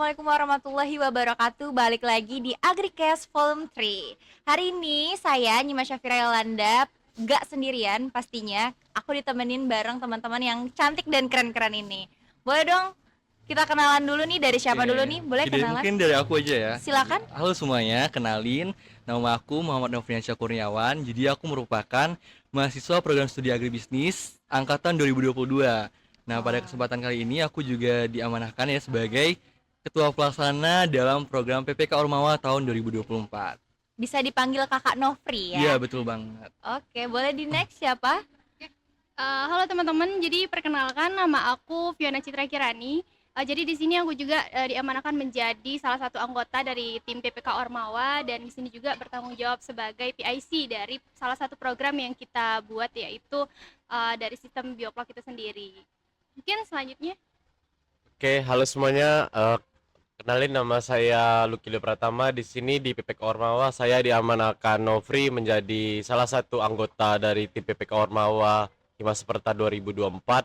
Assalamualaikum warahmatullahi wabarakatuh. Balik lagi di Agricast Volume 3. Hari ini saya Nyima Syafira Yolanda gak sendirian pastinya. Aku ditemenin bareng teman-teman yang cantik dan keren-keren ini. Boleh dong kita kenalan dulu nih, dari siapa dulu nih? Boleh Oke, kenalan? mungkin dari aku aja ya. Silakan. Halo semuanya, kenalin, nama aku Muhammad Nofriansyah Kurniawan. Jadi aku merupakan mahasiswa program studi agribisnis angkatan 2022. Nah, pada Wah, kesempatan kali ini aku juga diamanahkan ya sebagai ketua pelaksana dalam program PPK Ormawa tahun 2024. bisa dipanggil Kakak Nofri Iya, ya. betul banget. Oke, boleh di next siapa? Halo teman-teman, jadi perkenalkan nama aku Fiona Citra Kirani. Jadi di sini aku juga diamanahkan menjadi salah satu anggota dari tim PPK Ormawa dan di sini juga bertanggung jawab sebagai PIC dari salah satu program yang kita buat, yaitu dari sistem bioplok itu sendiri. Mungkin selanjutnya. Oke, halo semuanya. Kenalin, nama saya Lukile Pratama. Di sini di PPK Ormawa saya diamanahkan Nofri menjadi salah satu anggota dari tim PPK Ormawa Himasperta 2024.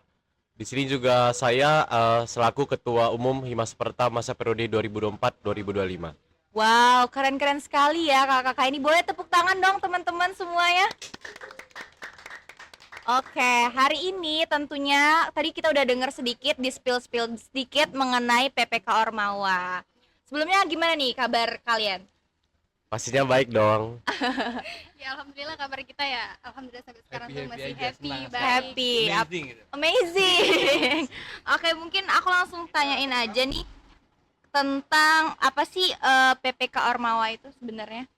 Di sini juga saya selaku Ketua Umum Himasperta masa periode 2024-2025. Wow, keren-keren sekali ya kakak-kakak ini. Boleh tepuk tangan dong teman-teman semuanya. Oke, hari ini tentunya tadi kita udah dengar sedikit, di spill-spill sedikit mengenai PPK Ormawa. Sebelumnya gimana nih kabar kalian? Pastinya baik dong. Ya alhamdulillah kabar kita ya, alhamdulillah sampai sekarang tuh masih aja, happy, senang, baik. Happy. Amazing gitu. Amazing. Oke, mungkin aku langsung tanyain aja nih tentang apa sih PPK Ormawa itu sebenarnya?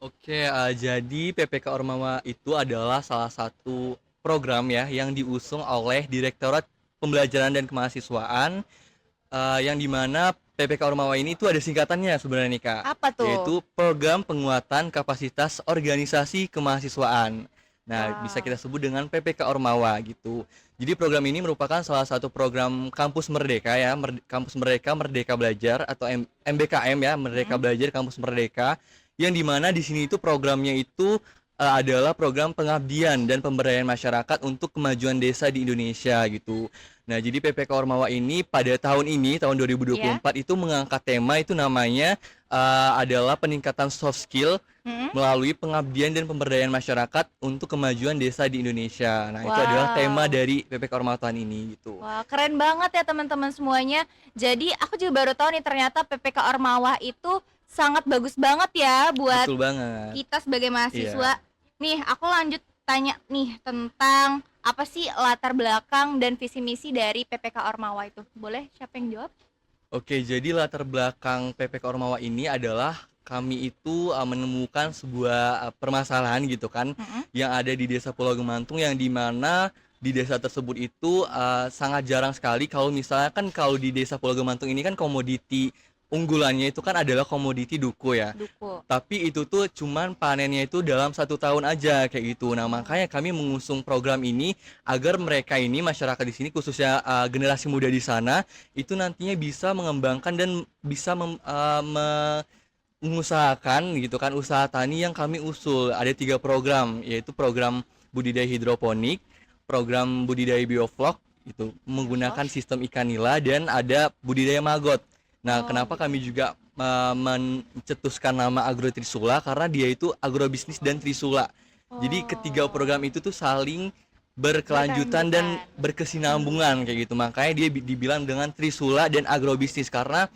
Oke, jadi PPK Ormawa itu adalah salah satu program ya yang diusung oleh Direktorat Pembelajaran dan Kemahasiswaan, yang dimana PPK Ormawa ini itu ada singkatannya sebenarnya nih Kak, Apa tuh? yaitu Program Penguatan Kapasitas Organisasi Kemahasiswaan. Nah, bisa Wow. kita sebut dengan PPK Ormawa gitu. Jadi program ini merupakan salah satu program kampus merdeka ya, kampus Merdeka Merdeka Belajar atau MBKM ya, Merdeka Belajar Kampus Merdeka, yang dimana di sini itu programnya itu adalah program pengabdian dan pemberdayaan masyarakat untuk kemajuan desa di Indonesia gitu. Nah, jadi PPK Ormawa ini pada tahun ini, tahun 2024 itu mengangkat tema itu namanya adalah peningkatan soft skill Mm-mm. melalui pengabdian dan pemberdayaan masyarakat untuk kemajuan desa di Indonesia. Nah, itu adalah tema Wow. dari PPK Ormawa tahun ini gitu. Wah, keren banget ya teman-teman semuanya. Jadi aku juga baru tahu nih ternyata PPK Ormawa itu sangat bagus banget ya buat Betul banget. kita sebagai mahasiswa. Iya. Nih, aku lanjut tanya nih tentang apa sih latar belakang dan visi misi dari PPK Ormawa itu. Boleh siapa yang jawab? Oke, jadi latar belakang PPK Ormawa ini adalah kami itu menemukan sebuah permasalahan gitu kan, Mm-mm. yang ada di Desa Pulau Gemantung, yang dimana di desa tersebut itu sangat jarang sekali kalau misalnya kan, kalau di Desa Pulau Gemantung ini kan komoditi unggulannya itu kan adalah komoditi duku ya. Duku. Tapi itu tuh cuman panennya itu dalam 1 tahun aja kayak gitu. Nah, makanya kami mengusung program ini agar mereka ini, masyarakat di sini khususnya generasi muda di sana, itu nantinya bisa mengembangkan dan bisa mengusahakan gitu kan usaha tani yang kami usul. Ada 3 program, yaitu program budidaya hidroponik, program budidaya bioflok itu menggunakan sistem ikan nila, dan ada budidaya maggot. Nah, Oh, kenapa kami juga mencetuskan nama Agro Trisula, karena dia itu agrobisnis dan Trisula. Jadi ketiga program itu tuh saling berkelanjutan dan berkesinambungan kayak gitu. Makanya dia dibilang dengan Trisula dan agrobisnis, karena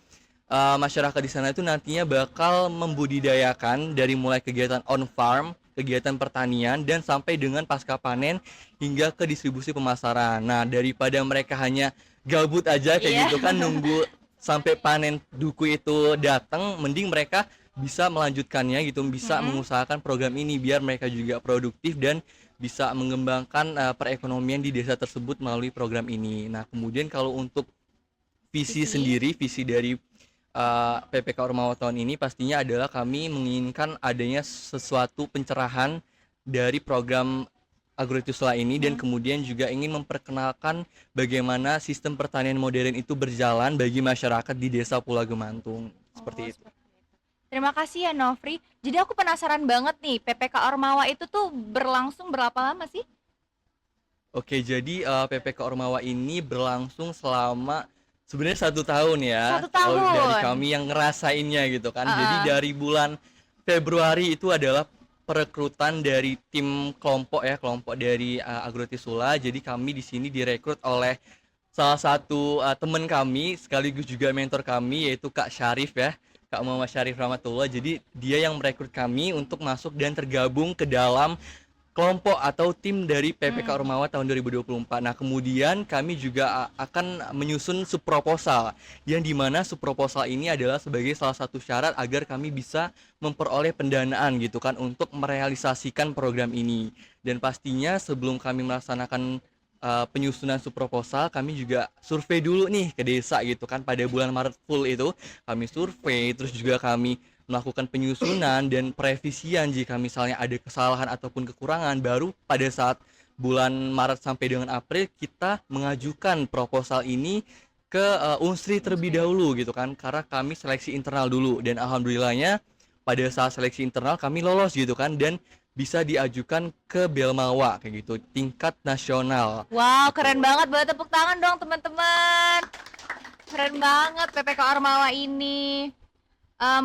masyarakat di sana itu nantinya bakal membudidayakan dari mulai kegiatan on farm, kegiatan pertanian, dan sampai dengan pasca panen hingga ke distribusi pemasaran. Nah, daripada mereka hanya gabut aja kayak Iya. gitu kan, nunggu sampai panen duku itu datang, mending mereka bisa melanjutkannya gitu, bisa mengusahakan program ini biar mereka juga produktif dan bisa mengembangkan perekonomian di desa tersebut melalui program ini. Nah, kemudian kalau untuk visi Visi. sendiri, visi dari PPK Ormawa tahun ini pastinya adalah kami menginginkan adanya sesuatu pencerahan dari program Agrotusla ini, dan kemudian juga ingin memperkenalkan bagaimana sistem pertanian modern itu berjalan bagi masyarakat di Desa Pulau Gemantung. Seperti itu. seperti itu. Terima kasih ya Nofri. Jadi aku penasaran banget nih, PPK Ormawa itu tuh berlangsung berapa lama sih? Oke, jadi PPK Ormawa ini berlangsung selama Sebenarnya 1 tahun ya. 1 tahun. Kalau dari kami yang ngerasainnya gitu kan. Jadi dari bulan Februari itu adalah perekrutan dari tim kelompok ya, kelompok dari Agrotrisula. Jadi kami di sini direkrut oleh salah satu teman kami sekaligus juga mentor kami, yaitu Kak Syarif ya, Kak Muhammad Syarif Rahmatullah. Jadi dia yang merekrut kami untuk masuk dan tergabung ke dalam kelompok atau tim dari PPK Ormawa tahun 2024. Nah, kemudian kami juga akan menyusun subproposal, yang dimana subproposal ini adalah sebagai salah satu syarat agar kami bisa memperoleh pendanaan gitu kan untuk merealisasikan program ini. Dan pastinya sebelum kami melaksanakan penyusunan subproposal, kami juga survei dulu nih ke desa gitu kan. Pada bulan Maret full itu kami survei, terus juga kami melakukan penyusunan dan perevisian jika misalnya ada kesalahan ataupun kekurangan. Baru pada saat bulan Maret sampai dengan April kita mengajukan proposal ini ke Unsri terlebih dahulu gitu kan, karena kami seleksi internal dulu, dan alhamdulillahnya pada saat seleksi internal kami lolos gitu kan, dan bisa diajukan ke Belmawa kayak gitu, tingkat nasional. Wow, keren banget, boleh tepuk tangan dong teman-teman. Keren banget PPK Ormawa ini.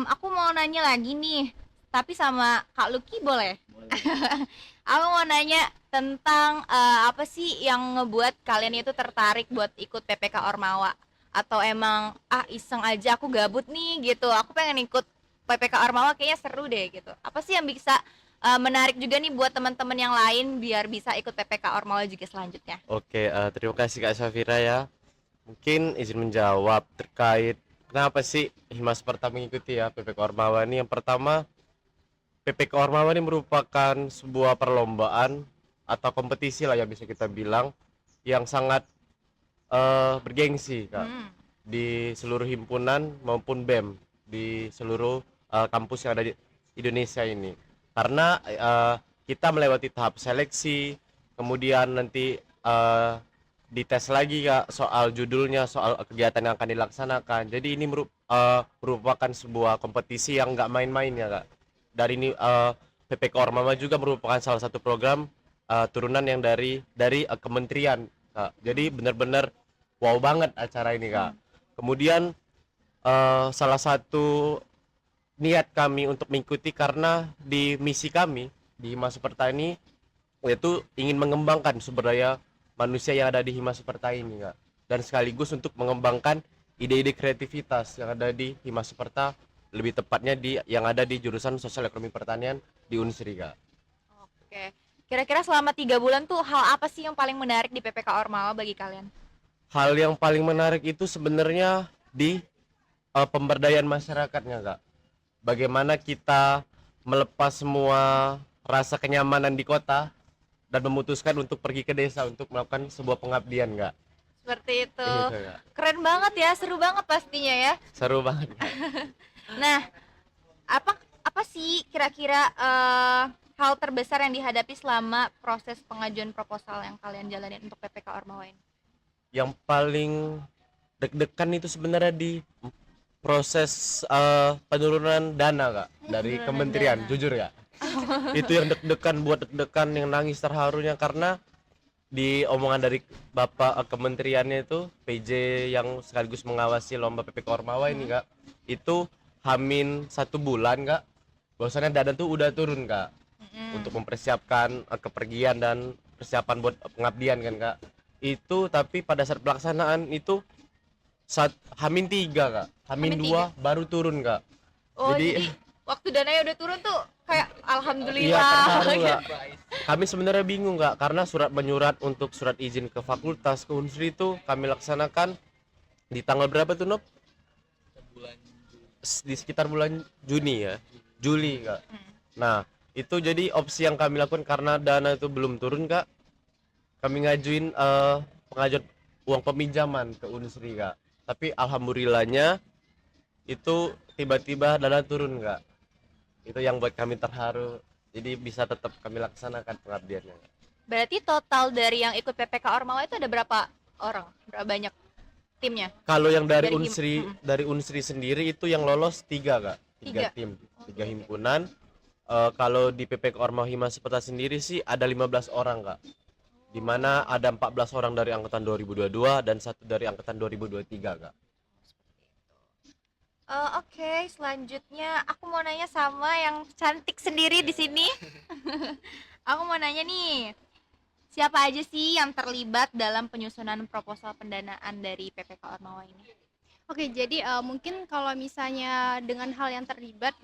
Aku mau nanya lagi nih, tapi sama Kak Lucky boleh? Aku mau nanya tentang apa sih yang ngebuat kalian itu tertarik buat ikut PPK Ormawa? Atau emang iseng aja, aku gabut nih gitu, aku pengen ikut PPK Ormawa kayaknya seru deh gitu. Apa sih yang bisa menarik juga nih buat teman-teman yang lain biar bisa ikut PPK Ormawa juga selanjutnya? Oke, terima kasih Kak Safira ya. Mungkin izin menjawab terkait kenapa sih Himas Perta mengikuti ya PPK Ormawa ini. Yang pertama, PPK Ormawa ini merupakan sebuah perlombaan atau kompetisi lah yang bisa kita bilang, yang sangat bergengsi Kak, di seluruh himpunan maupun BEM di seluruh kampus yang ada di Indonesia ini. Karena kita melewati tahap seleksi, kemudian nanti dites lagi Kak soal judulnya, soal kegiatan yang akan dilaksanakan. Jadi ini merupakan sebuah kompetisi yang nggak main-main ya Kak. Dari ini PPK Ormawa juga merupakan salah satu program turunan yang dari kementerian Kak. Jadi benar-benar wow banget acara ini Kak. Kemudian salah satu niat kami untuk mengikuti karena di misi kami di Himas Perta ini yaitu ingin mengembangkan sumber daya manusia yang ada di Himas Perta ini Kak, dan sekaligus untuk mengembangkan ide-ide kreativitas yang ada di Himas Perta, lebih tepatnya yang ada di jurusan Sosial Ekonomi Pertanian di Unsri Kak. Oke, kira-kira selama 3 bulan tuh hal apa sih yang paling menarik di PPK Ormawa bagi kalian? Hal yang paling menarik itu sebenarnya di pemberdayaan masyarakatnya Kak. Bagaimana kita melepas semua rasa kenyamanan di kota dan memutuskan untuk pergi ke desa untuk melakukan sebuah pengabdian Kak. Seperti itu. Gitu, Kak. Keren banget ya, seru banget pastinya ya. Seru banget Kak. Nah, apa sih kira-kira hal terbesar yang dihadapi selama proses pengajuan proposal yang kalian jalanin untuk PPK Ormawa ini? Yang paling deg-degan itu sebenarnya di proses penurunan dana Kak dari Penurunan kementerian, dana. jujur Kak. Itu yang deg-degan, buat deg-degan, yang nangis terharunya karena di omongan dari Bapak kementeriannya itu PJ yang sekaligus mengawasi lomba PPK Ormawa ini Kak, itu Hamin 1 bulan Kak, bahwasannya dana tuh udah turun Kak, untuk mempersiapkan kepergian dan persiapan buat pengabdian kan Kak. Itu tapi pada saat pelaksanaan itu Hamin 3 Kak, Hamin Hamin 2 baru turun Kak. Oh, Jadi- jadi waktu dananya udah turun tuh kayak Iya, alhamdulillah. terharu Kak. Kami sebenarnya bingung Kak, karena surat menyurat untuk surat izin ke fakultas ke Unsri itu kami laksanakan di tanggal berapa tuh Nop? Di sekitar bulan Juni ya, Juli Kak. Nah itu jadi opsi yang kami lakukan karena dana itu belum turun Kak. Kami ngajuin pengajuan uang peminjaman ke Unsri Kak. Tapi alhamdulillahnya itu tiba-tiba dana turun Kak. Itu yang buat kami terharu. Jadi bisa tetap kami laksanakan pengabdiannya. Berarti total dari yang ikut PPK Ormawa itu ada berapa orang? Berapa banyak timnya? Kalau yang dari Dari Unsri, dari Unsri sendiri itu yang lolos 3 Kak. 3 Tiga. tim, 3 himpunan. Kalau di PPK Ormawa Himas Perta sendiri sih ada 15 orang Kak. di mana ada 14 orang dari angkatan 2022 dan satu dari angkatan 2023, Kak. Oke, selanjutnya aku mau nanya sama yang cantik sendiri di sini. Aku mau nanya nih, siapa aja sih yang terlibat dalam penyusunan proposal pendanaan dari PPK Ormawa ini? Oke, jadi mungkin kalau misalnya dengan hal yang terlibat,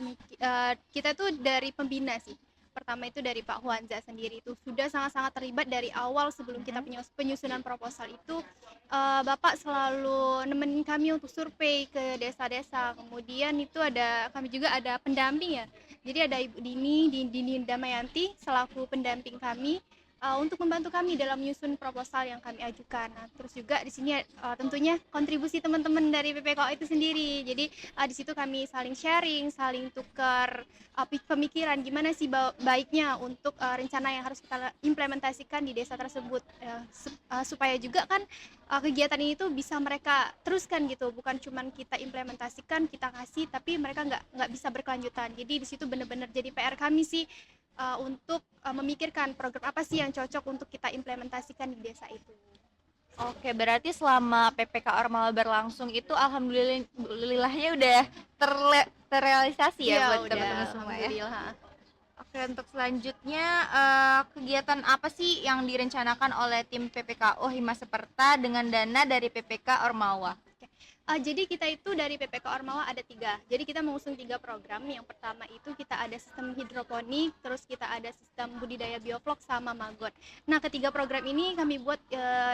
kita tuh dari pembina sih. Pertama itu dari Pak Huanza sendiri itu sudah sangat-sangat terlibat dari awal sebelum kita penyusunan proposal itu. Bapak selalu nemenin kami untuk survei ke desa-desa. Kemudian itu kami juga ada pendamping ya. Jadi ada Ibu Dini Damayanti selaku pendamping kami untuk membantu kami dalam menyusun proposal yang kami ajukan. Nah, terus juga di sini tentunya kontribusi teman-teman dari PPKO itu sendiri. Jadi di situ kami saling sharing, saling tukar pemikiran gimana sih baiknya untuk rencana yang harus kita implementasikan di desa tersebut, supaya juga kan kegiatan ini tuh bisa mereka teruskan gitu, bukan cuman kita implementasikan, kita kasih, tapi mereka nggak bisa berkelanjutan. Jadi di situ benar-benar jadi PR kami sih, untuk memikirkan program apa sih yang cocok untuk kita implementasikan di desa itu. Oke, berarti selama PPK Ormawa berlangsung itu alhamdulillahnya udah terrealisasi ya Iya, buat udah, teman-teman semua ya. alhamdulillah. Oke, untuk selanjutnya kegiatan apa sih yang direncanakan oleh tim PPKO Hima Seperta dengan dana dari PPK Ormawa? Jadi kita itu dari PPK Ormawa ada 3. Jadi kita mengusung 3 program. Yang pertama itu kita ada sistem hidroponik, terus kita ada sistem budidaya bioflok sama magot. Nah, ketiga program ini kami buat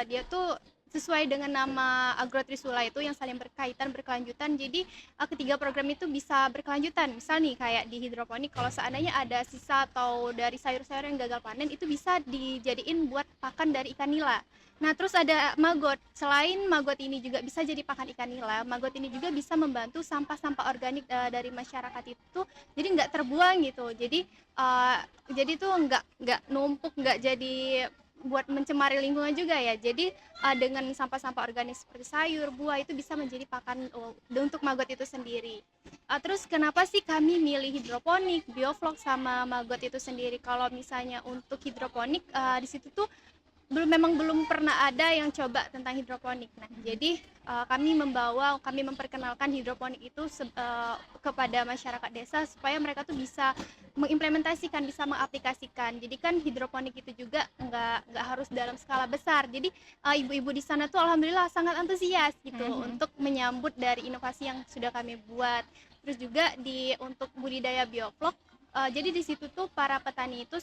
dia tuh sesuai dengan nama Agrotrisula itu yang saling berkaitan berkelanjutan. Jadi ketiga program itu bisa berkelanjutan. Misal nih kayak di hidroponik, kalau seandainya ada sisa atau dari sayur-sayur yang gagal panen itu bisa dijadiin buat pakan dari ikan nila. Nah, terus ada magot. Selain magot ini juga bisa jadi pakan ikan nila, magot ini juga bisa membantu sampah-sampah organik dari masyarakat itu jadi nggak terbuang gitu. Jadi tuh nggak numpuk, nggak jadi buat mencemari lingkungan juga ya. Jadi dengan sampah-sampah organik seperti sayur, buah itu bisa menjadi pakan untuk magot itu sendiri. Terus kenapa sih kami milih hidroponik, bioflok sama magot itu sendiri? Kalau misalnya untuk hidroponik di situ tuh memang belum pernah ada yang coba tentang hidroponik. Nah, jadi kami memperkenalkan hidroponik itu kepada masyarakat desa supaya mereka tuh bisa mengimplementasikan, bisa mengaplikasikan. Jadi kan hidroponik itu juga nggak harus dalam skala besar. Jadi ibu-ibu di sana tuh alhamdulillah sangat antusias gitu untuk menyambut dari inovasi yang sudah kami buat. Terus juga untuk budidaya bioflok, jadi di situ tuh para petani itu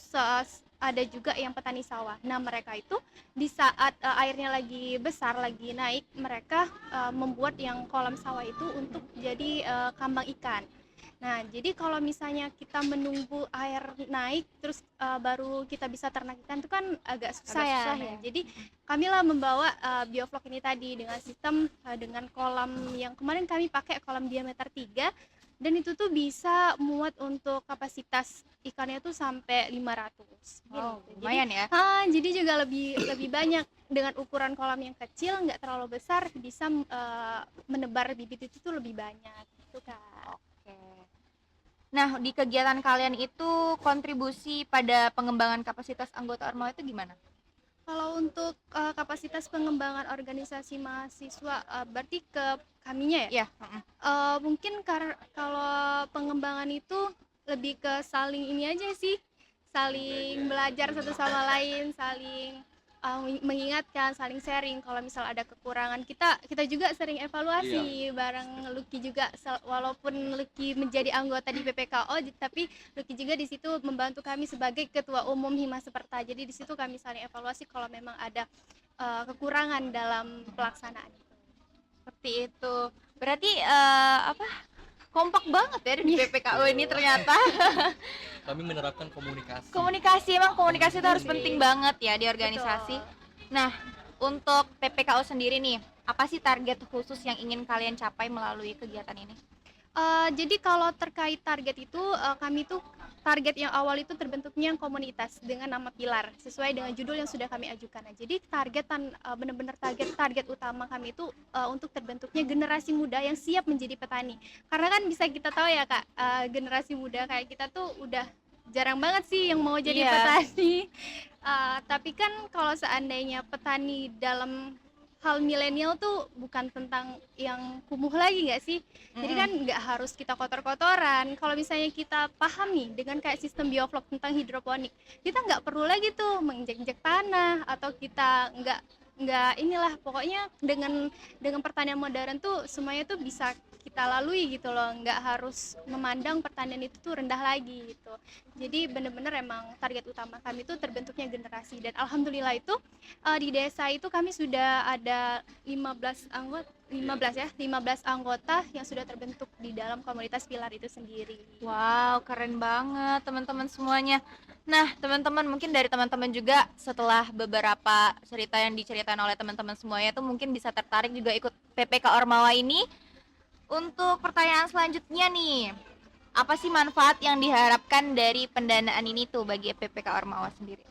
ada juga yang petani sawah. Nah, mereka itu di saat airnya lagi besar, lagi naik, mereka membuat yang kolam sawah itu untuk jadi kambang ikan. Nah, jadi kalau misalnya kita menunggu air naik terus baru kita bisa ternak ikan itu kan agak susah ya. Nah, jadi kamilah membawa bioflok ini tadi dengan sistem dengan kolam yang kemarin kami pakai kolam diameter 3, dan itu tuh bisa muat untuk kapasitas ikannya tuh sampai 500. Wow, Gitu. lumayan ya. Jadi juga lebih banyak dengan ukuran kolam yang kecil, nggak terlalu besar, bisa menebar bibit itu tuh lebih banyak gitu Kak. Oke. Nah, di kegiatan kalian itu kontribusi pada pengembangan kapasitas anggota Ormawa itu gimana? Kalau untuk kapasitas pengembangan organisasi mahasiswa, berarti ke kaminya ya? Iya. Mungkin kalau pengembangan itu lebih ke saling ini aja sih, saling belajar satu sama lain, saling mengingatkan, saling sharing. Kalau misal ada kekurangan, kita juga sering evaluasi bareng Lucky juga. Walaupun Lucky menjadi anggota di PPKO, tapi Lucky juga di situ membantu kami sebagai ketua umum Hima Seperta. Jadi di situ kami saling evaluasi kalau memang ada kekurangan dalam pelaksanaan. Seperti itu. Berarti kompak banget ya di PPKO ini ternyata. Kami menerapkan komunikasi. Komunikasi itu harus penting banget ya di organisasi. Betul. Nah, untuk PPKO sendiri nih, apa sih target khusus yang ingin kalian capai melalui kegiatan ini? Jadi kalau terkait target itu, kami tuh target yang awal itu terbentuknya komunitas dengan nama Pilar sesuai dengan judul yang sudah kami ajukan. Nah, jadi benar-benar target utama kami itu untuk terbentuknya generasi muda yang siap menjadi petani. Karena kan bisa kita tahu ya Kak, generasi muda kayak kita tuh udah jarang banget sih yang mau jadi Iya. petani. Tapi kan kalau seandainya petani dalam hal milenial tuh bukan tentang yang kumuh lagi nggak sih? Jadi kan nggak harus kita kotor-kotoran. Kalau misalnya kita paham nih dengan kayak sistem bioflok tentang hidroponik, kita nggak perlu lagi tuh menginjek-injek tanah, atau kita nggak inilah, pokoknya dengan pertanian modern tuh semuanya tuh bisa kita lalui gitu loh, nggak harus memandang pertanian itu tuh rendah lagi gitu. Jadi bener-bener emang target utama kami tuh terbentuknya generasi, dan alhamdulillah itu di desa itu kami sudah ada 15 anggota yang sudah terbentuk di dalam komunitas Pilar itu sendiri. Wow, keren banget teman-teman semuanya. Nah, teman-teman, mungkin dari teman-teman juga setelah beberapa cerita yang diceritain oleh teman-teman semuanya tuh mungkin bisa tertarik juga ikut PPK Ormawa ini. Untuk pertanyaan selanjutnya nih, apa sih manfaat yang diharapkan dari pendanaan ini tuh bagi PPK Ormawa sendiri?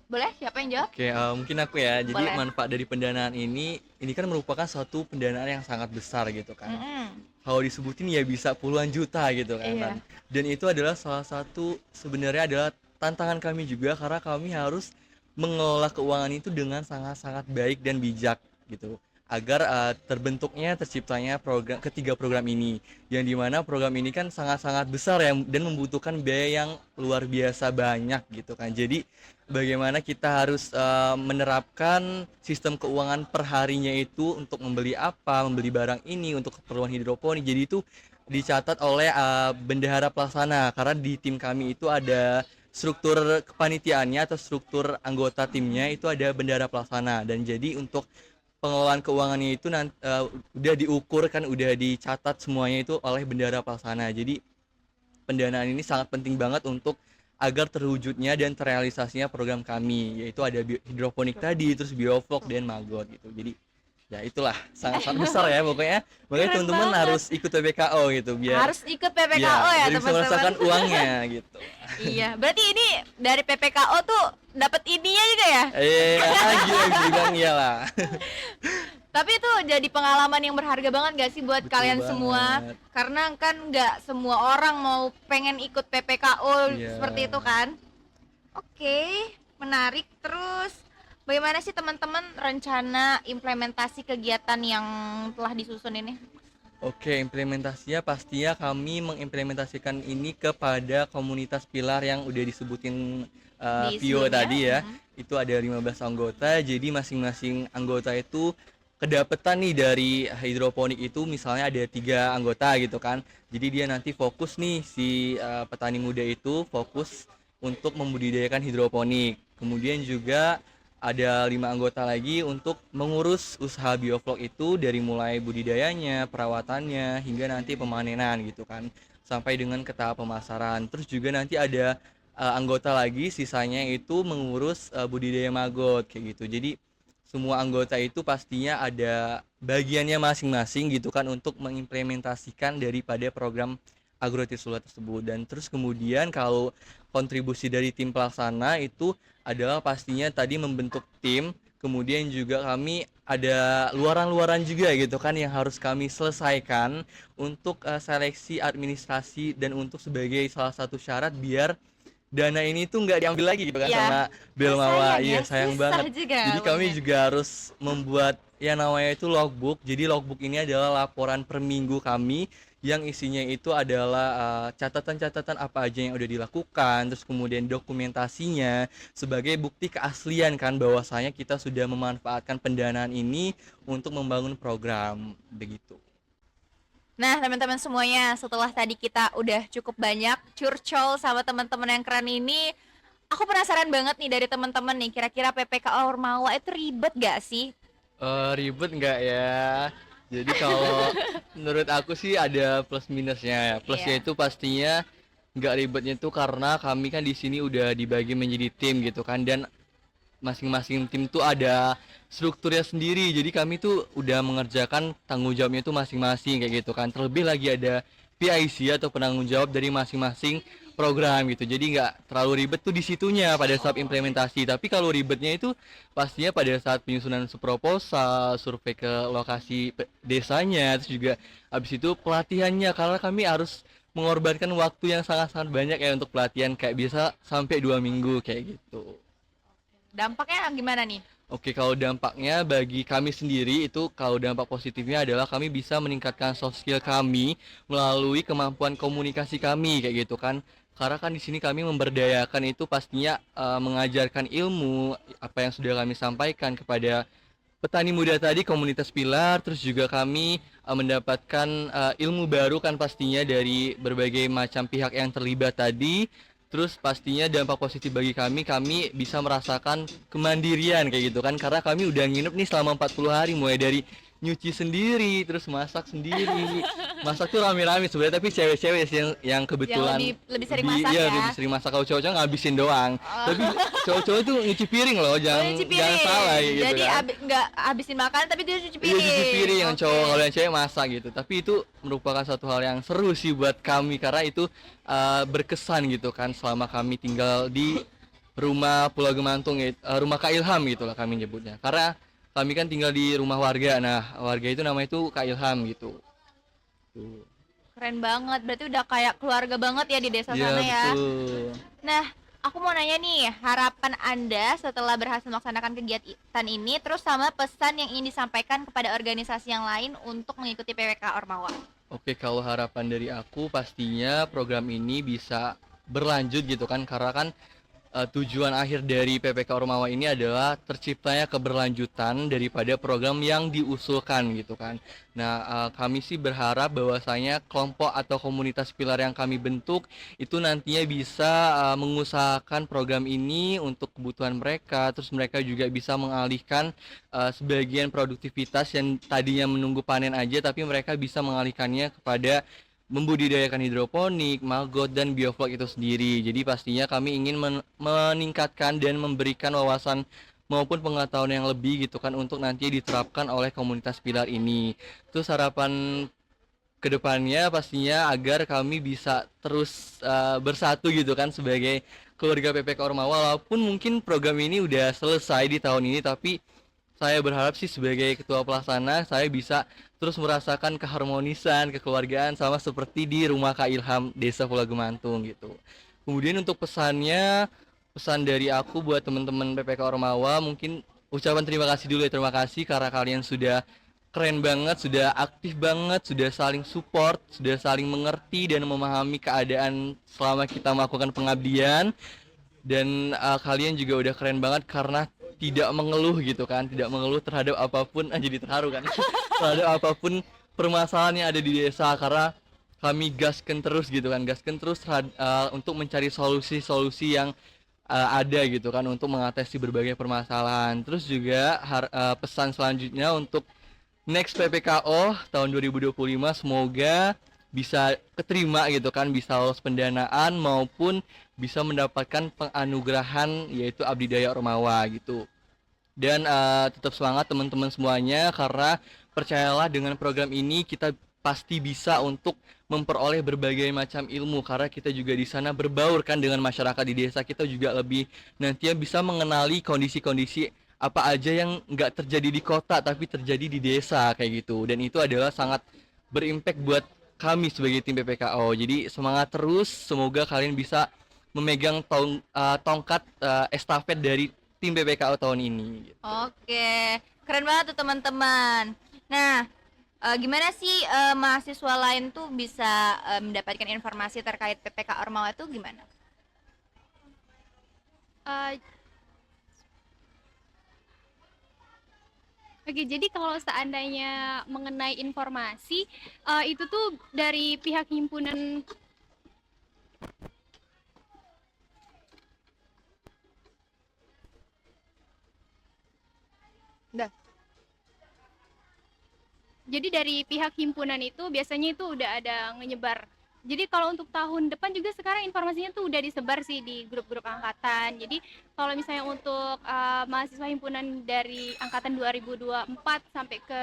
Boleh, siapa yang jawab? Oke, mungkin aku ya. Jadi Boleh. manfaat dari pendanaan ini kan merupakan suatu pendanaan yang sangat besar gitu kan. Mm-mm. Kalau disebutin ya bisa puluhan juta gitu kan. Iya. Dan itu adalah salah satu, sebenarnya adalah tantangan kami juga, karena kami harus mengelola keuangan itu dengan sangat-sangat baik dan bijak gitu, agar terciptanya ketiga program ini, yang dimana program ini kan sangat-sangat besar ya, dan membutuhkan biaya yang luar biasa banyak gitu kan. Jadi bagaimana kita harus menerapkan sistem keuangan perharinya itu untuk membeli barang ini untuk keperluan hidroponik. Jadi itu dicatat oleh bendahara pelaksana, karena di tim kami itu ada struktur kepanitiaannya atau struktur anggota timnya itu ada bendahara pelaksana, dan jadi untuk pengelolaan keuangannya itu udah diukur kan, udah dicatat semuanya itu oleh bendahara pelaksana. Jadi pendanaan ini sangat penting banget untuk agar terwujudnya dan terrealisasinya program kami, yaitu ada hidroponik tadi, terus bioflok dan magot gitu. Jadi ya itulah sangat-sangat besar ya pokoknya. Makanya Keren teman-teman banget. harus ikut PPKO gitu, biar Harus ikut PPKO ya, biar bisa teman-teman. merasakan uangnya gitu. Iya, berarti ini dari PPKO tuh dapat ininya juga ya? Gila bisa dibilang iyalah. Tapi itu jadi pengalaman yang berharga banget gak sih buat Betul kalian banget. semua? Karena kan gak semua orang mau pengen ikut PPKO Iya. seperti itu kan? Oke, menarik. Terus bagaimana sih teman-teman rencana implementasi kegiatan yang telah disusun ini? Oke, implementasinya pastinya kami mengimplementasikan ini kepada komunitas pilar yang udah disebutin Di Vio sebelumnya, tadi ya. Itu ada 15 anggota, jadi masing-masing anggota itu kedapetan nih dari hidroponik itu, misalnya ada 3 anggota gitu kan. Jadi dia nanti fokus nih, si petani muda itu fokus untuk membudidayakan hidroponik. Kemudian juga ada 5 anggota lagi untuk mengurus usaha bioflok itu, dari mulai budidayanya, perawatannya, hingga nanti pemanenan gitu kan, sampai dengan ke tahap pemasaran. Terus juga nanti ada anggota lagi sisanya itu mengurus budidaya magot kayak gitu. Jadi semua anggota itu pastinya ada bagiannya masing-masing gitu kan, untuk mengimplementasikan daripada program Agrotrisula tersebut. Dan terus kemudian kalau kontribusi dari tim pelaksana itu adalah pastinya tadi membentuk tim, kemudian juga kami ada luaran-luaran juga gitu kan yang harus kami selesaikan untuk seleksi administrasi, dan untuk sebagai salah satu syarat biar dana ini tuh nggak diambil lagi gitu kan Iya. sama Belmawa. Sayang ya, Iya, sayang susah banget. juga Jadi kami ngomongnya. juga harus membuat yang namanya itu logbook. Jadi logbook ini adalah laporan per minggu kami, yang isinya itu adalah catatan-catatan apa aja yang udah dilakukan, terus kemudian dokumentasinya sebagai bukti keaslian kan bahwasanya kita sudah memanfaatkan pendanaan ini untuk membangun program begitu. Nah, teman-teman semuanya, setelah tadi kita udah cukup banyak curcol sama teman-teman yang keren ini, aku penasaran banget nih dari teman-teman nih, kira-kira PPK Ormawa itu ribet gak sih? Ribet nggak ya? Jadi kalau menurut aku sih ada plus minusnya ya. Plusnya Iya. itu pastinya nggak ribetnya tuh karena kami kan di sini udah dibagi menjadi tim gitu kan, dan masing-masing tim tuh ada strukturnya sendiri. Jadi kami tuh udah mengerjakan tanggung jawabnya tuh masing-masing kayak gitu kan. Terlebih lagi ada PIC atau penanggung jawab dari masing-masing program gitu. Jadi nggak terlalu ribet tuh di situnya pada saat implementasi. Tapi kalau ribetnya itu pastinya pada saat penyusunan proposal, survei ke lokasi desanya, terus juga habis itu pelatihannya, karena kami harus mengorbankan waktu yang sangat-sangat banyak ya untuk pelatihan, kayak bisa sampai 2 minggu kayak gitu. Dampaknya gimana nih? Oke, kalau dampaknya bagi kami sendiri itu, kalau dampak positifnya adalah kami bisa meningkatkan soft skill kami melalui kemampuan komunikasi kami kayak gitu kan. Karena kan di sini kami memberdayakan itu pastinya mengajarkan ilmu apa yang sudah kami sampaikan kepada petani muda tadi, komunitas pilar, terus juga kami mendapatkan ilmu baru kan pastinya dari berbagai macam pihak yang terlibat tadi. Terus pastinya dampak positif bagi kami bisa merasakan kemandirian kayak gitu kan, karena kami udah nginep nih selama 40 hari, mulai dari nyuci sendiri, terus masak sendiri. Masak tuh rame-rame sebenarnya, tapi cewek-cewek sih yang kebetulan lebih sering masak iya, ya. lebih sering masak. Kalau cowok-cowok ngabisin doang. Oh. Tapi cowok-cowok tuh nyuci piring loh, jangan Nyuci jangan piring. salah gitu Jadi kan. nggak habisin makan tapi dia cuci Iya, piring. cuci piring yang Oke. cowok, kalau yang cewek masak gitu. Tapi itu merupakan satu hal yang seru sih buat kami, karena itu berkesan gitu kan selama kami tinggal di rumah Pulau Gemantung, rumah Kak Ilham gitu lah kami nyebutnya. Karena kami kan tinggal di rumah warga. Nah, warga itu namanya itu Kak Ilham gitu. Tuh. Keren banget. Berarti udah kayak keluarga banget ya di desa Iya, sana ya. betul. Nah, aku mau nanya nih, harapan Anda setelah berhasil melaksanakan kegiatan ini, terus sama pesan yang ingin disampaikan kepada organisasi yang lain untuk mengikuti PPK Ormawa. Oke, kalau harapan dari aku pastinya program ini bisa berlanjut gitu kan, karena kan tujuan akhir dari PPK Ormawa ini adalah terciptanya keberlanjutan daripada program yang diusulkan gitu kan. Nah, kami sih berharap bahwasanya kelompok atau komunitas pilar yang kami bentuk itu nantinya bisa mengusahakan program ini untuk kebutuhan mereka, terus mereka juga bisa mengalihkan sebagian produktivitas yang tadinya menunggu panen aja, tapi mereka bisa mengalihkannya kepada membudidayakan hidroponik, maggot, dan bioflok itu sendiri. Jadi pastinya kami ingin meningkatkan dan memberikan wawasan maupun pengetahuan yang lebih gitu kan, untuk nanti diterapkan oleh komunitas pilar ini. Terus harapan kedepannya pastinya agar kami bisa terus bersatu gitu kan sebagai keluarga PPK Ormawa. Walaupun mungkin program ini udah selesai di tahun ini, tapi saya berharap sih sebagai ketua pelaksana saya bisa terus merasakan keharmonisan, kekeluargaan sama seperti di rumah Kak Ilham Desa Pulau Gemantung gitu. Kemudian untuk pesannya, pesan dari aku buat teman-teman PPK Ormawa, mungkin ucapan terima kasih dulu ya, terima kasih karena kalian sudah keren banget, sudah aktif banget, sudah saling support, sudah saling mengerti dan memahami keadaan selama kita melakukan pengabdian. Dan kalian juga udah keren banget karena tidak mengeluh gitu kan, tidak mengeluh terhadap apapun, jadi terharu kan, terhadap apapun permasalahan yang ada di desa, karena kami gaskan terus gitu kan, gaskan terus untuk mencari solusi-solusi yang ada gitu kan, untuk mengatasi berbagai permasalahan. Terus juga pesan selanjutnya untuk next PPKO tahun 2025 semoga bisa keterima gitu kan, bisa lolos pendanaan maupun bisa mendapatkan penganugerahan yaitu Abdi Daya Ormawa gitu. Dan tetap semangat teman-teman semuanya, karena percayalah dengan program ini kita pasti bisa untuk memperoleh berbagai macam ilmu, karena kita juga di sana berbaur kan dengan masyarakat di desa. Kita juga lebih nantinya bisa mengenali kondisi-kondisi apa aja yang nggak terjadi di kota tapi terjadi di desa kayak gitu. Dan itu adalah sangat berimpact buat kami sebagai tim PPKO. Jadi semangat terus, semoga kalian bisa memegang tongkat estafet dari tim PPKO tahun ini gitu. Oke, keren banget tuh teman-teman. Nah, gimana sih mahasiswa lain tuh bisa mendapatkan informasi terkait PPK Ormawa itu gimana? Eh, Oke, jadi kalau seandainya mengenai informasi, itu tuh dari pihak himpunan. Dah. Jadi dari pihak himpunan itu biasanya itu udah ada ngenyebar. Jadi kalau untuk tahun depan juga sekarang informasinya tuh udah disebar sih di grup-grup angkatan. Jadi kalau misalnya untuk mahasiswa himpunan dari angkatan 2024 sampai ke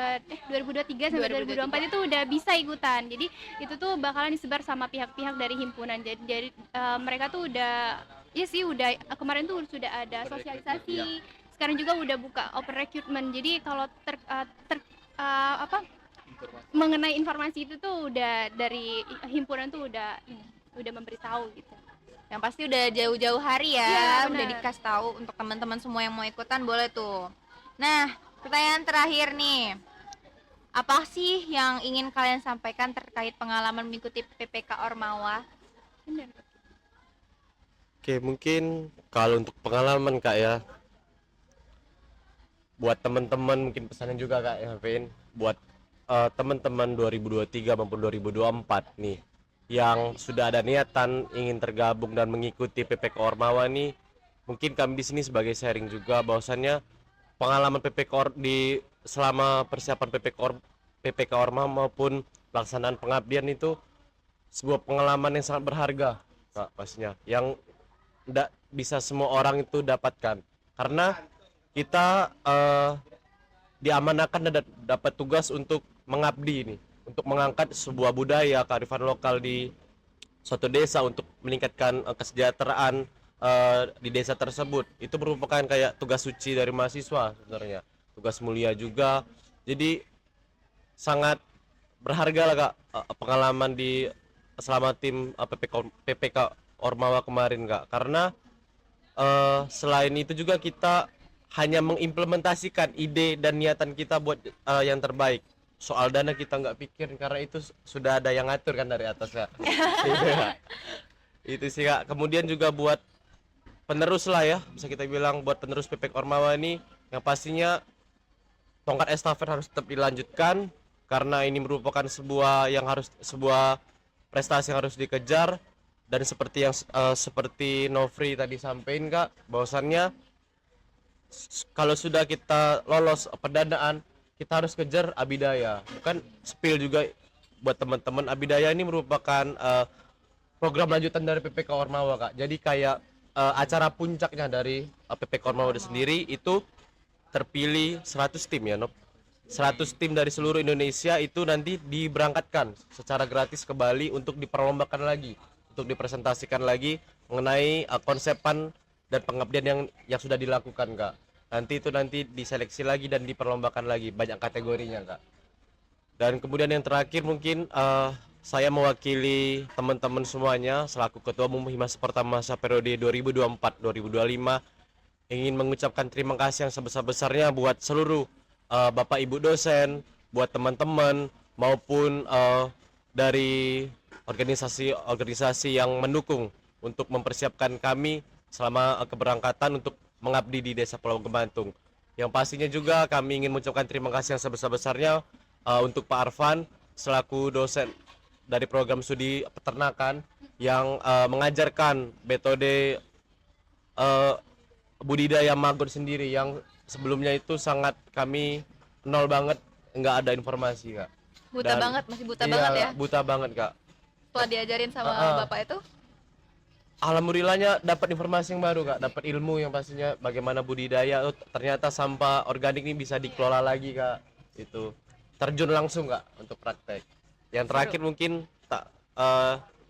2023 sampai 2024 itu udah bisa ikutan. Jadi itu tuh bakalan disebar sama pihak-pihak dari himpunan. Jadi mereka tuh udah, ya sih udah kemarin tuh sudah ada sosialisasi. Sekarang juga udah buka open recruitment. Jadi kalau mengenai informasi itu tuh udah dari himpunan tuh udah memberitahu gitu. Yang pasti udah jauh-jauh hari ya, Iya, udah benar. dikasih tahu untuk teman-teman semua yang mau ikutan boleh tuh. Nah, pertanyaan terakhir nih. Apa sih yang ingin kalian sampaikan terkait pengalaman mengikuti PPK Ormawa? Benar. Oke, mungkin kalau untuk pengalaman Kak ya, buat teman-teman mungkin pesannya juga Kak ya, Vin, buat teman-teman 2023 maupun 2024 nih yang sudah ada niatan ingin tergabung dan mengikuti PPK Ormawa nih, mungkin kami di sini sebagai sharing juga bahwasannya pengalaman PPK di selama persiapan PPK Ormawa maupun pelaksanaan pengabdian itu sebuah pengalaman yang sangat berharga Kak, pastinya yang tidak bisa semua orang itu dapatkan karena kita diamanahkan dan dapat tugas untuk mengabdi ini, untuk mengangkat sebuah budaya kearifan lokal di suatu desa untuk meningkatkan kesejahteraan di desa tersebut. Itu merupakan kayak tugas suci dari mahasiswa sebenarnya, tugas mulia juga. Jadi sangat berharga lah Kak pengalaman di selama tim PPK Ormawa kemarin Kak, karena selain itu juga kita hanya mengimplementasikan ide dan niatan kita buat yang terbaik. Soal dana kita nggak pikir karena itu sudah ada yang ngatur kan dari atas Kak. Gitu, Kak. Itu sih Kak. Kemudian juga buat penerus lah ya, bisa kita bilang buat penerus PPK Ormawa ini yang pastinya tongkat estafet harus tetap dilanjutkan karena ini merupakan sebuah prestasi yang harus dikejar. Dan seperti yang seperti Nofri tadi sampaikan Kak, bahwasannya kalau sudah kita lolos pendanaan, kita harus kejar abidaya. Bukan spill juga buat teman-teman, abidaya ini merupakan program lanjutan dari PPK Ormawa Kak. Jadi kayak acara puncaknya dari PPK Ormawa itu sendiri itu terpilih 100 tim ya Nop. 100 tim dari seluruh Indonesia itu nanti diberangkatkan secara gratis ke Bali untuk diperlombakan lagi, untuk dipresentasikan lagi mengenai konsepan dan pengabdian yang sudah dilakukan Kak. Nanti diseleksi lagi dan diperlombakan lagi, banyak kategorinya Kak. Dan kemudian yang terakhir mungkin saya mewakili teman-teman semuanya selaku Ketua Umum Himas Pertama masa periode 2024-2025 ingin mengucapkan terima kasih yang sebesar-besarnya buat seluruh Bapak Ibu dosen, buat teman-teman maupun dari organisasi-organisasi yang mendukung untuk mempersiapkan kami selama keberangkatan untuk mengabdi di Desa Pulau Gemantung. Yang pastinya juga kami ingin mengucapkan terima kasih yang sebesar-besarnya untuk Pak Arfan selaku dosen dari program studi peternakan yang mengajarkan metode budidaya maggot sendiri yang sebelumnya itu sangat kami nol banget, nggak ada informasi Kak. Buta Dan- banget, masih buta iya, banget ya. Buta banget Kak. Setelah diajarin sama Bapak itu. Alhamdulillahnya dapat informasi yang baru Kak, dapat ilmu yang pastinya bagaimana budidaya. Oh, ternyata sampah organik ini bisa dikelola lagi Kak. Itu terjun langsung Kak untuk praktek. Yang terakhir mungkin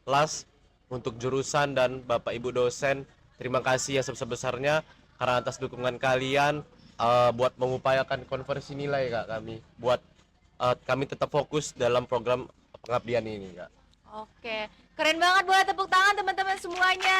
last untuk jurusan dan Bapak Ibu dosen, terima kasih ya sebesar-besarnya karena atas dukungan kalian buat mengupayakan konversi nilai Kak kami, buat kami tetap fokus dalam program pengabdian ini Kak. Oke, keren banget, boleh tepuk tangan teman-teman semuanya.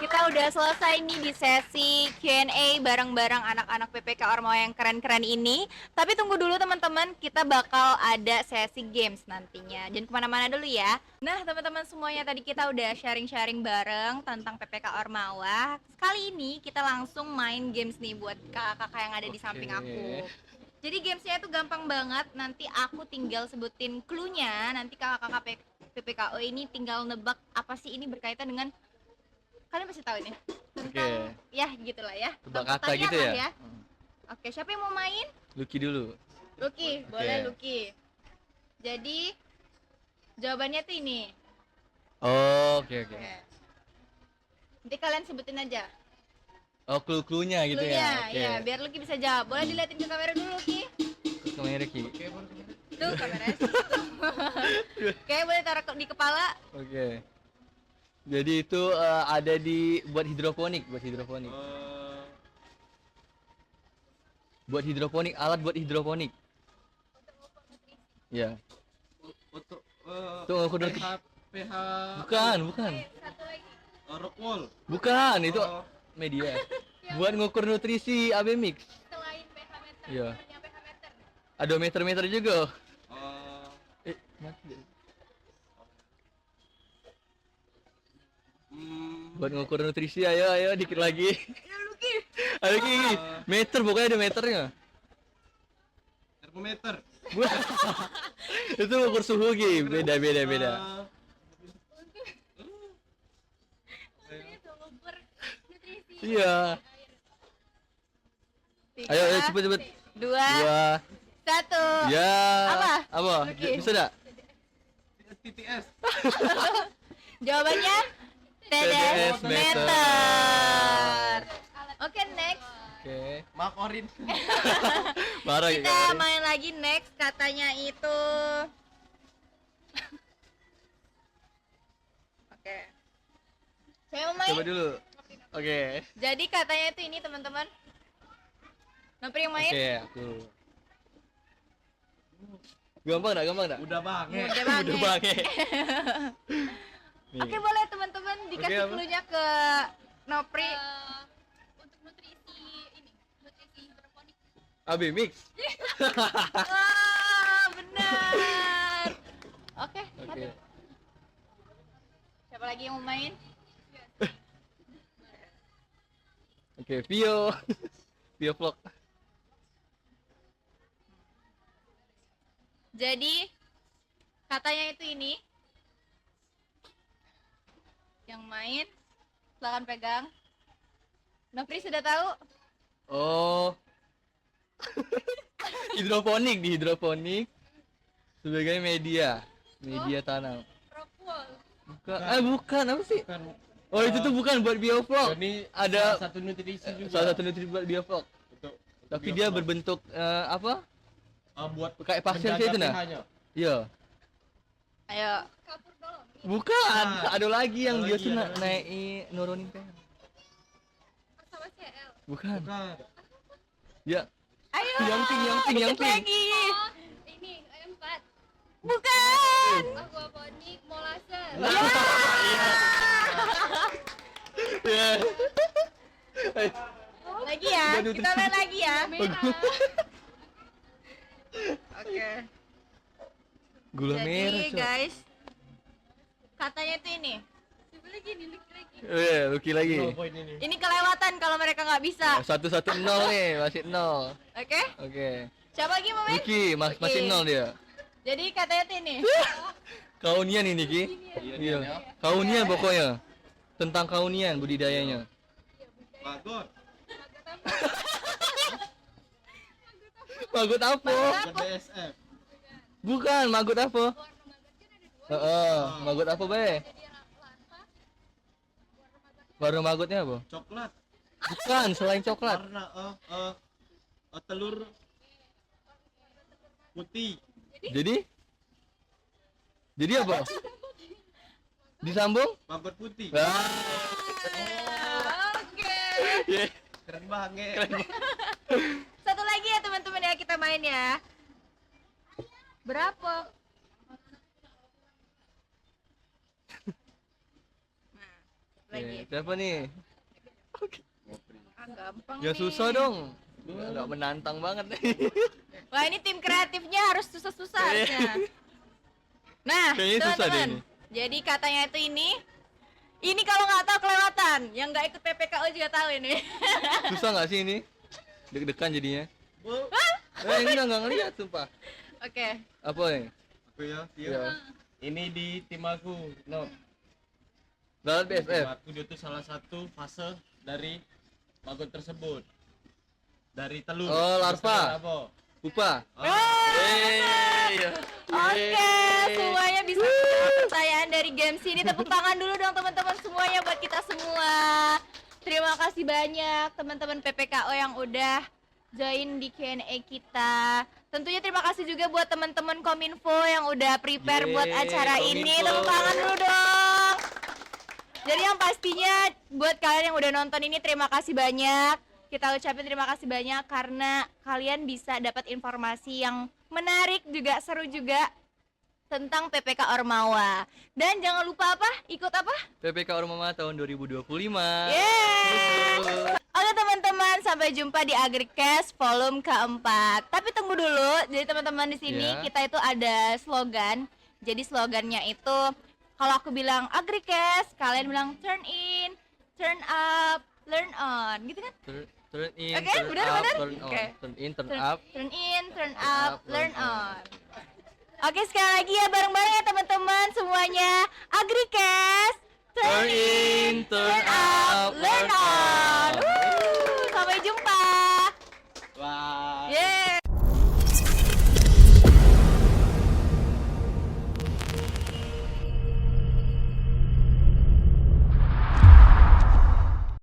Kita udah selesai nih di sesi Q&A bareng-bareng anak-anak PPK Ormawa yang keren-keren ini. Tapi tunggu dulu teman-teman, kita bakal ada sesi games nantinya. Jangan kemana-mana dulu ya. Nah teman-teman semuanya, tadi kita udah sharing-sharing bareng tentang PPK Ormawa. Kali ini kita langsung main games nih buat kakak-kakak yang ada di samping aku. Jadi gamesnya itu gampang banget, nanti aku tinggal sebutin clue-nya, nanti kakak-kakak PPKO ini tinggal nebak apa sih ini berkaitan dengan, kalian pasti tahu ini tentang ya gitulah ya, Tebak tentang kata gitu pertanian ya? lah Oke, siapa yang mau main? Lucky dulu. Lucky, boleh Lucky. Jadi jawabannya tuh ini. Oh, oke. Oke. Nanti kalian sebutin aja Oh, clue-cluenya gitu clue-nya, ya. Oke. ya biar Lucky bisa jawab. Boleh diliatin ke kamera dulu Lucky. Kamera Ki. Tuh kameranya situ. Oke, boleh taruh di kepala. Oke. Jadi itu ada di buat hidroponik. Buat hidroponik, alat buat hidroponik. Ya. Untuk Tuh ngukur nutrisi. PH Bukan. Rockwool. Bukan, itu Oh, media. Buat ngukur nutrisi AB Mix. Selain pH meter, Iya. punya pH meter. Ada meter-meter juga. Mati. Buat ngukur nutrisi, ayo dikit lagi. Ayo Ki. Meter, pokoknya ada meternya. termometer. Itu ngukur suhu Ki, beda. Itu ukur nutrisi. Iya. Tiga, Ayo cepet. 2, 2. 1. Ya. Apa? Apa? Luki. Bisa enggak? TTS. Jawabannya TDS TDS meter. meter. Oke, next. Oke. Maaf Orin. Marah Kita ya. main lagi next, katanya itu. Oke. Saya mau main. Coba dulu. Oke. Jadi katanya itu ini teman-teman. Nopri yang main. Oke, aku. Gampang enggak? Udah banget. Udah banget. Udah banget. Nih. Oke, boleh teman-teman dikasih Oke, apa? clue-nya ke Nopri. Untuk nutrisi ini, nutrisi hidroponik. AB Mix. Wah, benar. Oke, Oke. siapa lagi yang mau main? Oke, Vio. Vio vlog. Jadi katanya itu ini. Yang main silakan pegang. Nopri sudah tahu? Oh. Hidroponik, di hidroponik sebagai media tanam. Rockwool. Bukan apa sih? Kan Oh, itu tuh bukan buat biovlog. ini Ada salah satu nutrisi juga. salah satu nutrisi buat biovlog. Untuk Tapi dia berbentuk apa? buat Kayak pasir menjaga itu nah. pH-nya. Iya. Ayo. Kapur dolom. Bukan, Ah, ada lagi yang ada dia lagi, tuh ada lagi. naikin nurunin pH. Pertama CL. Bukan. Bukan. Ya, Ayo. yang pink. Dikit lagi. Oh, ini A4. Bukan. Aquaponik molase. Ya. Lagi ya. Udah Kita main lagi ya. Merah. Oke. Gula merah, Jadi Cok. guys, katanya itu ini. Coba lagi nih, lagi. Lucky lagi. Oh, poin ini. Ini kelewatan kalau mereka nggak bisa. 1-1-0 nih, masih 0. Oke? Oke. Siapa lagi mau main? Lucky, masih 0 dia. Jadi katanya itu ini. Kaunian ini, Ki. Iya. Kaunian pokoknya. Tentang kaunian budidayanya. Bagus. Magot apa? Bukan BSF. Bukan, magot apa? Warna magot kan ada dua. Magot apa, Be? Jadi larva. Warna magotnya apa? Coklat. Bukan, selain coklat. Warna telur putih. Jadi? Jadi apa? Disambung? Maggot putih. Oke. Yeah. Keren banget. Satu lagi ya teman-teman ya, kita main ya. Berapa? Nah, lagi. Siapa nih? Gampang Ya nih. susah dong. Enggak menantang banget nih. Wah, ini tim kreatifnya harus susah-susah harusnya. Nah, Kayaknya susah deh teman-teman. ini. Jadi katanya itu ini. Ini kalau nggak tahu kelewatan. Yang nggak ikut PPKO juga tahu ini. Susah nggak sih ini? Deg-degan jadinya. Enggak ngeliat sumpah. Oke. Apa nih? Aku ya, Ya. Ini di tim aku. No. Dalam Tim BSF. aku dia tuh salah satu fase dari maggot tersebut. Dari telur. Oh, larva. Apa? Pupa. Oke, semuanya bisa menjawab pertanyaan dari games ini. Tepuk tangan dulu dong teman-teman semuanya buat kita semua. Terima kasih banyak teman-teman PPKO yang udah join di Q&A kita. Tentunya terima kasih juga buat teman-teman Kominfo yang udah prepare buat Yeay, acara ini. Kominfo. Tepuk tangan dulu dong. Jadi yang pastinya buat kalian yang udah nonton ini terima kasih banyak. Kita ucapin terima kasih banyak karena kalian bisa dapat informasi yang menarik juga, seru juga tentang PPK Ormawa. Dan jangan lupa apa? Ikut apa? PPK Ormawa tahun 2025. Yeay! Oke teman-teman, sampai jumpa di Agricast volume keempat. Tapi tunggu dulu, jadi teman-teman di sini Ya. kita itu ada slogan. Jadi slogannya itu kalau aku bilang Agricast, kalian bilang turn in, turn up, learn on, gitu kan? Turn in, Oke, turn benar, up, benar. turn on. Oke. Turn in, turn Turn, up. turn in, turn up, up, learn learn on. on. Oke, sekali lagi ya bareng-bareng ya teman-teman semuanya. Agricast, Turn in, turn up, learn on.